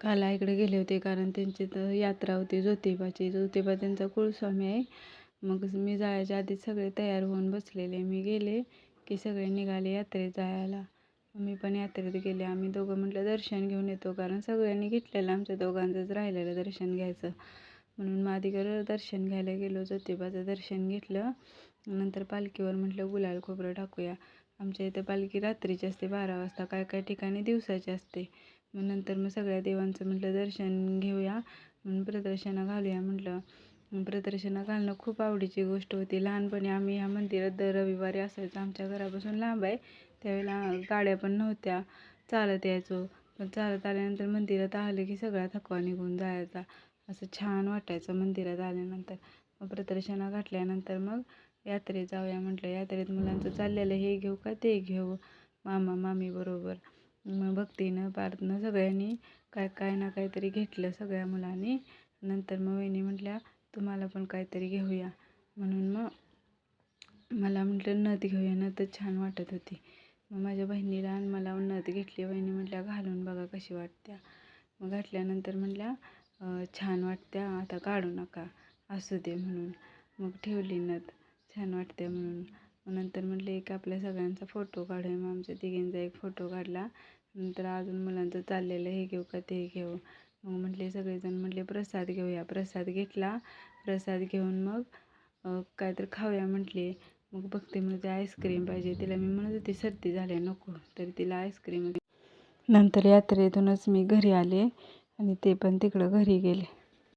काल आईकडे गेले होते कारण त्यांची तर यात्रा होती ज्योतिबाची. ज्योतिबा त्यांचा कुलस्वामी आहे. मग मी जायच्या आधी सगळे तयार होऊन बसलेले. मी गेले की सगळे निघाले यात्रेत जायला. मी पण यात्रेत गेले. आम्ही दोघं म्हटलं दर्शन घेऊन येतो, कारण सगळ्यांनी घेतलेलं आमच्या दोघांचंच राहिलेलं दर्शन घ्यायचं. म्हणून मग आधी दर्शन घ्यायला गेलो, ज्योतिबाचं दर्शन घेतलं. नंतर पालखीवर म्हटलं गुलाल खोबरं टाकूया. आमच्या इथं पालखी रात्रीची असते 12 वाजता, काय काय ठिकाणी दिवसाची असते. मग नंतर मग सगळ्या देवांचं म्हटलं दर्शन घेऊया, म्हणून प्रदक्षिणा घालूया म्हटलं. प्रदक्षिणा घालणं खूप आवडीची गोष्ट होती. लहानपणी आम्ही ह्या मंदिरात दर रविवारी असायचं. आमच्या घरापासून लांब आहे, त्यावेळेला गाड्या पण नव्हत्या, चालत यायचो. पण चालत आल्यानंतर मंदिरात आलं की सगळा थकवा निघून जायचा. असं छान वाटायचं मंदिरात आल्यानंतर. मग प्रदक्षिणा घातल्यानंतर मग यात्रेत जाऊया म्हटलं. यात्रेत मुलांचं चाललेलं हे घेऊ का ते घेऊ, मामा मामी बरोबर. मग भक्तीनं पार्थनं सगळ्यांनी काय काय ना काहीतरी घेतलं सगळ्या मुलांनी. नंतर मग वहिनी म्हटल्या तुम्हाला पण काहीतरी घेऊया, म्हणून मग मला म्हटलं नथ घेऊया. नथ छान वाटत होती. मग माझ्या बहिणीला आणि मला नथ घेतली. वहिनी म्हटल्या घालून बघा कशी वाटत्या. मग घातल्यानंतर म्हटल्या छान वाटत्या, आता काढू नका, असू दे म्हणून. मग ठेवली नथ, छान वाटते म्हणून. मग नंतर म्हटले एक आपल्या सगळ्यांचा फोटो काढूया. मग आमच्या तिघींचा एक फोटो काढला. नंतर अजून मुलांचं चाललेलं हे घेऊ का ते घेऊ. मग म्हटले सगळेजण म्हटले प्रसाद घेऊया. प्रसाद घेतला. प्रसाद घेऊन मग काहीतरी खाऊया म्हटले. मग भक्ती म्हणते आईस्क्रीम पाहिजे. तिला मी म्हणत होती सर्दी झाल्या नको, तरी तिला आईस्क्रीम. नंतर यात्रेतूनच मी घरी आले आणि ते पण तिकडं घरी गेले.